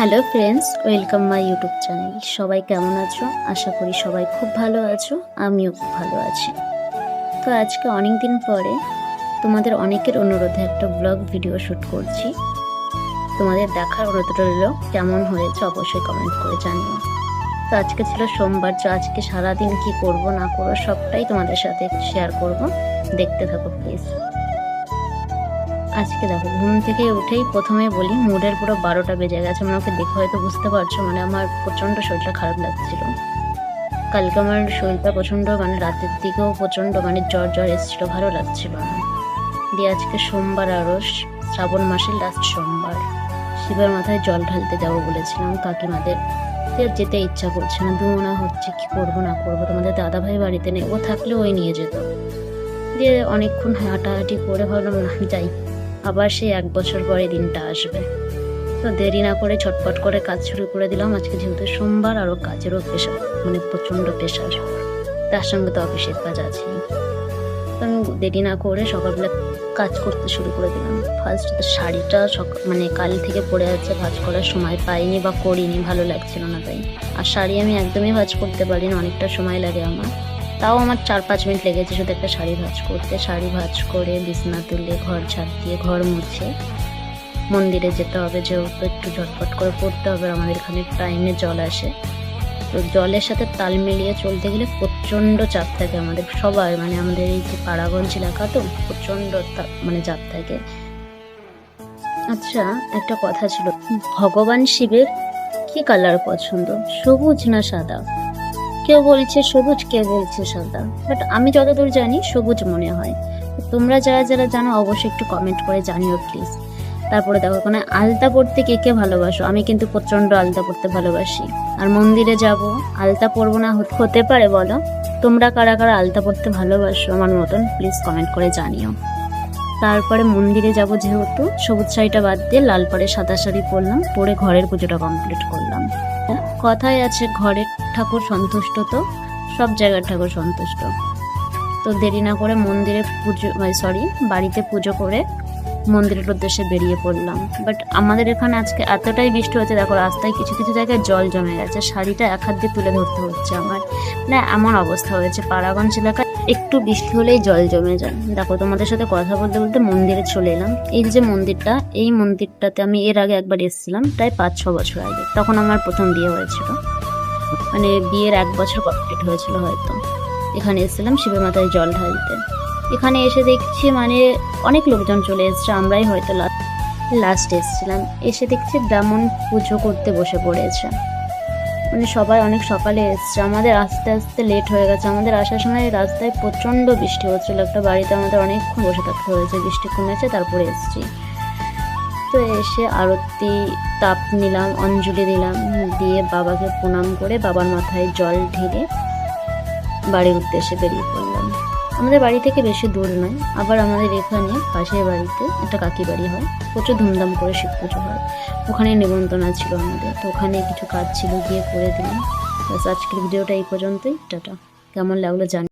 Hello friends, welcome my YouTube channel. সবাই কেমন আছো? আশা করি সবাই খুব ভালো আছো, আমিও খুব ভালো আছি। তো আজকে অনেক দিন পরে তোমাদের অনেকের অনুরোধে একটা ব্লগ ভিডিও শ্যুট করছি। তোমাদের দেখার অনুরোধ রইল, কেমন হয়েছে অবশ্যই কমেন্ট করে জানিও। তো আজকে ছিল সোমবার, তো আজকে সারাদিন কি করব না করবো সবটাই তোমাদের সাথে শেয়ার করব, দেখতে থাকো প্লিজ। আজকে দেখো, ঘুম থেকে উঠেই প্রথমে বলি মুডের পুরো 12টা বেজে গেছে। আমাকে দেখে হয়তো বুঝতে পারছো, আমার প্রচণ্ড শরীরটা খারাপ লাগছিল। কালকে আমার শরীরটা প্রচণ্ড রাতের দিকেও প্রচণ্ড জ্বর এসেছিলো, ভালো লাগছিল না। দিয়ে আজকে সোমবার, আরও শ্রাবণ মাসের লাস্ট সোমবার, শিবের মাথায় জল ঢালতে যাবো বলেছিলাম কাকিমাদের। যেতে ইচ্ছা করছে না, দুমনা হচ্ছে কি করবো না করবো। তোমাদের দাদাভাই বাড়িতে নেই, ও থাকলে ওই নিয়ে যেত। দিয়ে অনেকক্ষণ হাঁটাহাঁটি করে ভাবলাম না যাই, আবার সেই 1 বছর পরে দিনটা আসবে। তো দেরি না করে ছটপট করে কাজ শুরু করে দিলাম। আজকে যেহেতু সোমবার, আরও কাজেরও প্রেশার, প্রচণ্ড প্রেশার, তার সঙ্গে তো অফিসের কাজ আছে। তো আমি দেরি না করে সকালবেলা কাজ করতে শুরু করে দিলাম। ফার্স্ট শাড়িটা কাল থেকে পরে আছে, ভাঁজ করার সময় পাইনি বা করিনি, ভালো লাগছিল না তাই। আর শাড়ি আমি একদমই ভাঁজ করতে পারি না, অনেকটা সময় লাগে আমার। তাও আমার 4-5 মিনিট লেগেছে শুধু একটা শাড়ি ভাঁজ করতে। শাড়ি ভাঁজ করে বিছনা তুলে ঘর ঝাড় দিয়ে ঘর মুছে মন্দিরে যেতে হবে, যেহেতু একটু ঝটপট করে পড়তে হবে। আমাদের এখানে টাইমে জল আসে, তো জলের সাথে তাল মিলিয়ে চলতে গেলে প্রচণ্ড চাপ থাকে আমাদের সবার। আমাদের এই যে পাড়াগঞ্জ এলাকা, তো প্রচণ্ড চাপ থাকে। আচ্ছা, একটা কথা ছিল, ভগবান শিবের কি কালার পছন্দ, সবুজ না সাদা? কেউ বলছে সবুজ, কেউ বলছে সাদা, বাট আমি যতদূর জানি সবুজ মনে হয়। তোমরা যারা যারা জানো অবশ্যই একটু কমেন্ট করে জানিও প্লিজ। তারপরে দেখো, আলতা পরতে কে কে ভালোবাসো? আমি কিন্তু প্রচণ্ড আলতা পরতে ভালোবাসি। আর মন্দিরে যাব, আলতা পরবো না হতে পারে বলো? তোমরা কারা কারা আলতা পরতে ভালোবাসো আমার মতন, প্লিজ কমেন্ট করে জানিও। তারপরে মন্দিরে যাব, যেহেতু সবুজ শাড়িটা বাদ দিয়ে লাল পাড়ে সাদা শাড়ি পরলাম, পরে ঘরের পুজোটা কমপ্লিট করলাম। কথায় আছে, ঘরের ঠাকুর সন্তুষ্ট তো সব জায়গার ঠাকুর সন্তুষ্ট। তো দেরি না করে মন্দিরে বাড়িতে পুজো করে মন্দিরের উদ্দেশ্যে বেরিয়ে পড়লাম। বাট আমাদের এখানে আজকে এতটাই বৃষ্টি হচ্ছে, দেখো রাস্তায় কিছু কিছু জায়গায় জল জমে গেছে। শাড়িটা এক হাত দিয়ে তুলে ধরতে হচ্ছে আমার, এমন অবস্থা হয়েছে। পাড়াগঞ্জ এলাকায় একটু বৃষ্টি হলেই জল জমে যায়। দেখো, তোমাদের সাথে কথা বলতে বলতে মন্দিরে চলে এলাম। এই যে মন্দিরটা, এই মন্দিরটাতে আমি এর আগে একবার এসেছিলাম, প্রায় 5-6 বছর আগে। তখন আমার প্রথম বিয়ে হয়েছিল, বিয়ের 1 বছর কমপ্লিট হয়েছিল হয়তো। এখানে এসেছিলাম শিবের মাথায় জল ঢালতে। এখানে এসে দেখছি অনেক লোকজন চলে এসছে, আমরাই হয়তো লাস্ট এসেছিলাম। এসে দেখছি ব্রাহ্মণ পুজো করতে বসে পড়েছে। সবাই অনেক সকালে এসছে, আমাদের আস্তে আস্তে লেট হয়ে গেছে। আমাদের আসার সময় রাস্তায় প্রচণ্ড বৃষ্টি হচ্ছিল, একটা বাড়িতে আমাদের অনেকক্ষণ বসে থাকতে হয়েছে। বৃষ্টি কমেছে, তারপরে এসছি। তো এসে আরতি তাপ নিলাম, অঞ্জলি দিলাম, দিয়ে বাবাকে প্রণাম করে বাবার মাথায় জল ঢেলে বাড়ির উদ্দেশ্যে বেরিয়ে পড়লাম। আমাদের বাড়ি থেকে বেশি দূর নয়, আবার আমাদের এখানে পাশের বাড়িতে একটা কাকি বাড়ি হয়, প্রচুর ধুমধাম করে শিব পুজো হয়। ওখানে নিমন্ত্রণ ছিল আমাদের, তো ওখানে কিছু কাজ ছিল, গিয়ে করে দিলাম। আজকের ভিডিওটা এই পর্যন্তই। টাটা। কেমন লাগলো জানি।